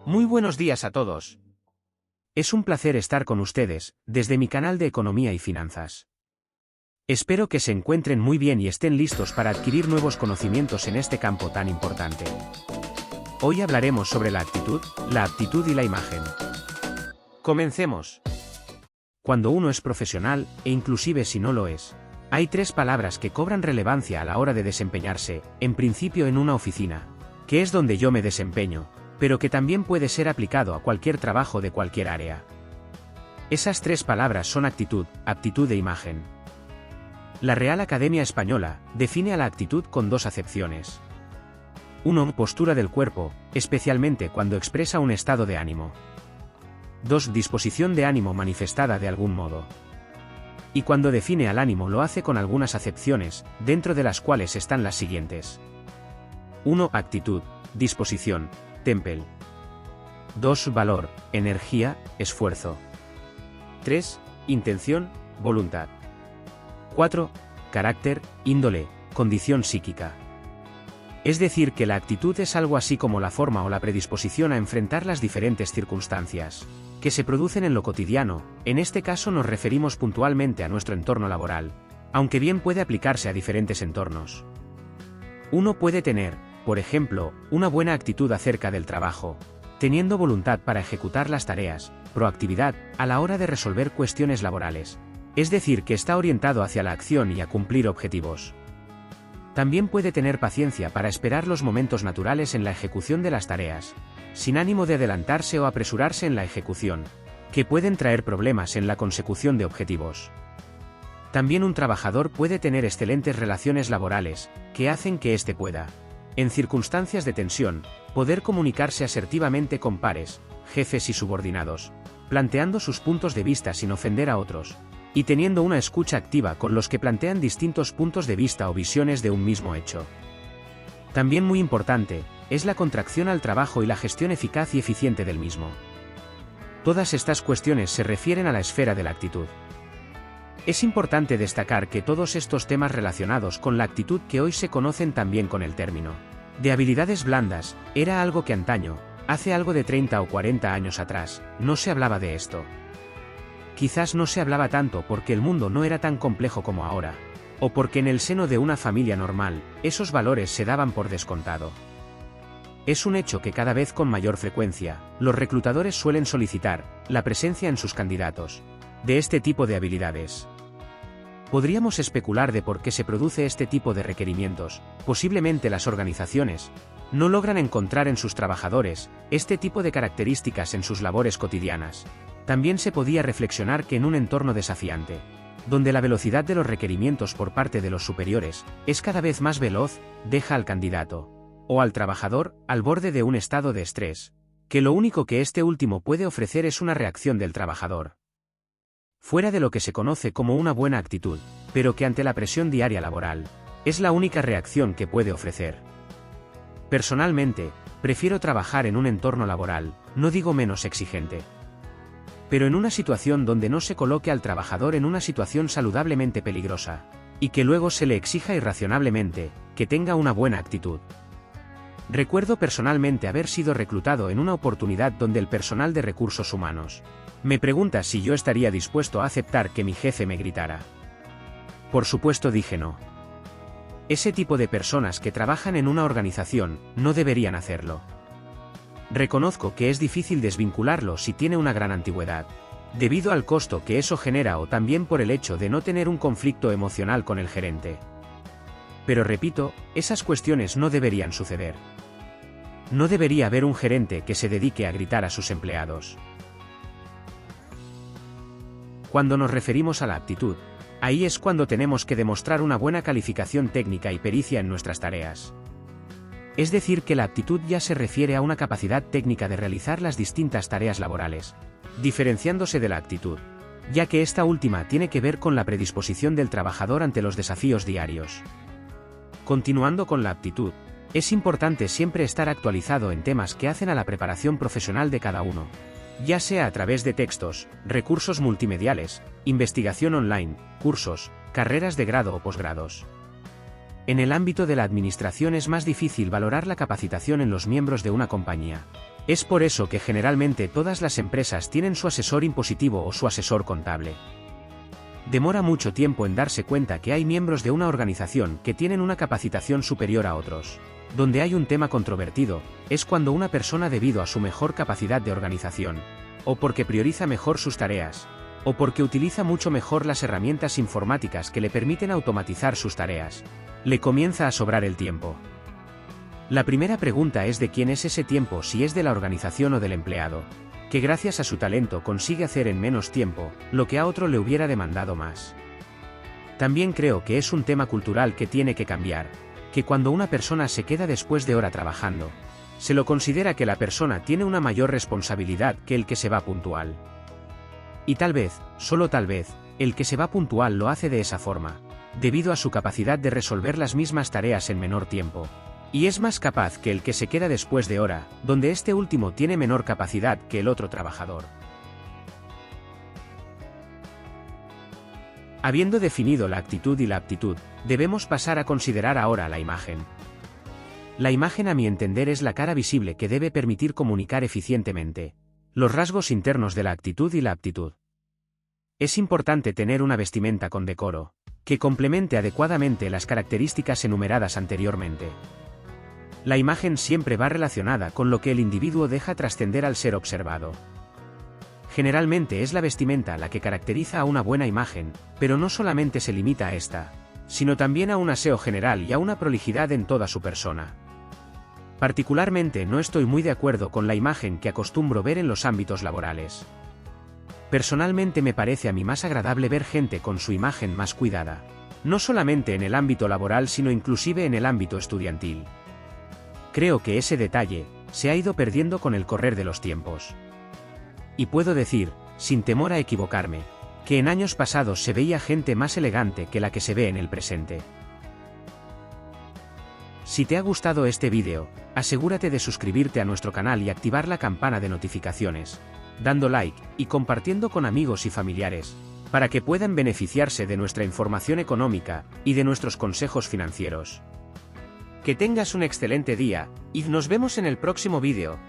Muy buenos días a todos. Es un placer estar con ustedes, desde mi canal de Economía y Finanzas. Espero que se encuentren muy bien y estén listos para adquirir nuevos conocimientos en este campo tan importante. Hoy hablaremos sobre la aptitud y la imagen. Comencemos. Cuando uno es profesional, e inclusive si no lo es, hay tres palabras que cobran relevancia a la hora de desempeñarse, en principio en una oficina, que es donde yo me desempeño, pero que también puede ser aplicado a cualquier trabajo de cualquier área. Esas tres palabras son actitud, aptitud e imagen. La Real Academia Española define a la actitud con dos acepciones. 1. Postura del cuerpo, especialmente cuando expresa un estado de ánimo. 2. Disposición de ánimo manifestada de algún modo. Y cuando define al ánimo lo hace con algunas acepciones, dentro de las cuales están las siguientes. 1. Actitud, disposición, temple. 2. Valor, energía, esfuerzo. 3. Intención, voluntad. 4. Carácter, índole, condición psíquica. Es decir, que la actitud es algo así como la forma o la predisposición a enfrentar las diferentes circunstancias que se producen en lo cotidiano. En este caso nos referimos puntualmente a nuestro entorno laboral, aunque bien puede aplicarse a diferentes entornos. Uno puede tener, por ejemplo, una buena actitud acerca del trabajo, teniendo voluntad para ejecutar las tareas, proactividad, a la hora de resolver cuestiones laborales. Es decir, que está orientado hacia la acción y a cumplir objetivos. También puede tener paciencia para esperar los momentos naturales en la ejecución de las tareas, sin ánimo de adelantarse o apresurarse en la ejecución, que pueden traer problemas en la consecución de objetivos. También un trabajador puede tener excelentes relaciones laborales, que hacen que éste pueda, en circunstancias de tensión, poder comunicarse asertivamente con pares, jefes y subordinados, planteando sus puntos de vista sin ofender a otros, y teniendo una escucha activa con los que plantean distintos puntos de vista o visiones de un mismo hecho. También muy importante, es la contracción al trabajo y la gestión eficaz y eficiente del mismo. Todas estas cuestiones se refieren a la esfera de la actitud. Es importante destacar que todos estos temas relacionados con la actitud que hoy se conocen también con el término de habilidades blandas, era algo que antaño, hace algo de 30 o 40 años atrás, no se hablaba de esto. Quizás no se hablaba tanto porque el mundo no era tan complejo como ahora, o porque en el seno de una familia normal, esos valores se daban por descontado. Es un hecho que cada vez con mayor frecuencia, los reclutadores suelen solicitar la presencia en sus candidatos de este tipo de habilidades. Podríamos especular de por qué se produce este tipo de requerimientos. Posiblemente las organizaciones no logran encontrar en sus trabajadores este tipo de características en sus labores cotidianas. También se podía reflexionar que en un entorno desafiante, donde la velocidad de los requerimientos por parte de los superiores es cada vez más veloz, deja al candidato o al trabajador al borde de un estado de estrés, que lo único que este último puede ofrecer es una reacción del trabajador fuera de lo que se conoce como una buena actitud, pero que ante la presión diaria laboral, es la única reacción que puede ofrecer. Personalmente, prefiero trabajar en un entorno laboral, no digo menos exigente, pero en una situación donde no se coloque al trabajador en una situación saludablemente peligrosa, y que luego se le exija irrazonablemente, que tenga una buena actitud. Recuerdo personalmente haber sido reclutado en una oportunidad donde el personal de recursos humanos me pregunta si yo estaría dispuesto a aceptar que mi jefe me gritara. Por supuesto dije no. Ese tipo de personas que trabajan en una organización no deberían hacerlo. Reconozco que es difícil desvincularlo si tiene una gran antigüedad, debido al costo que eso genera o también por el hecho de no tener un conflicto emocional con el gerente. Pero repito, esas cuestiones no deberían suceder. No debería haber un gerente que se dedique a gritar a sus empleados. Cuando nos referimos a la aptitud, ahí es cuando tenemos que demostrar una buena calificación técnica y pericia en nuestras tareas. Es decir, que la aptitud ya se refiere a una capacidad técnica de realizar las distintas tareas laborales, diferenciándose de la actitud, ya que esta última tiene que ver con la predisposición del trabajador ante los desafíos diarios. Continuando con la aptitud, es importante siempre estar actualizado en temas que hacen a la preparación profesional de cada uno, ya sea a través de textos, recursos multimediales, investigación online, cursos, carreras de grado o posgrados. En el ámbito de la administración es más difícil valorar la capacitación en los miembros de una compañía, Es por eso que generalmente todas las empresas tienen su asesor impositivo o su asesor contable. Demora mucho tiempo en darse cuenta que hay miembros de una organización que tienen una capacitación superior a otros. Donde hay un tema controvertido, es cuando una persona debido a su mejor capacidad de organización, o porque prioriza mejor sus tareas, o porque utiliza mucho mejor las herramientas informáticas que le permiten automatizar sus tareas, le comienza a sobrar el tiempo. La primera pregunta es de quién es ese tiempo, si es de la organización o del empleado, que gracias a su talento consigue hacer en menos tiempo lo que a otro le hubiera demandado más. También creo que es un tema cultural que tiene que cambiar, que cuando una persona se queda después de hora trabajando, se lo considera que la persona tiene una mayor responsabilidad que el que se va puntual. Y tal vez, solo tal vez, el que se va puntual lo hace de esa forma, debido a su capacidad de resolver las mismas tareas en menor tiempo. Y es más capaz que el que se queda después de hora, donde este último tiene menor capacidad que el otro trabajador. Habiendo definido la actitud y la aptitud, debemos pasar a considerar ahora la imagen. La imagen, a mi entender, es la cara visible que debe permitir comunicar eficientemente los rasgos internos de la actitud y la aptitud. Es importante tener una vestimenta con decoro, que complemente adecuadamente las características enumeradas anteriormente. La imagen siempre va relacionada con lo que el individuo deja trascender al ser observado. Generalmente es la vestimenta la que caracteriza a una buena imagen, pero no solamente se limita a esta, sino también a un aseo general y a una prolijidad en toda su persona. Particularmente no estoy muy de acuerdo con la imagen que acostumbro ver en los ámbitos laborales. Personalmente me parece a mí más agradable ver gente con su imagen más cuidada, no solamente en el ámbito laboral sino inclusive en el ámbito estudiantil. Creo que ese detalle se ha ido perdiendo con el correr de los tiempos. Y puedo decir, sin temor a equivocarme, que en años pasados se veía gente más elegante que la que se ve en el presente. Si te ha gustado este vídeo, asegúrate de suscribirte a nuestro canal y activar la campana de notificaciones, dando like y compartiendo con amigos y familiares, para que puedan beneficiarse de nuestra información económica y de nuestros consejos financieros. Que tengas un excelente día, y nos vemos en el próximo vídeo.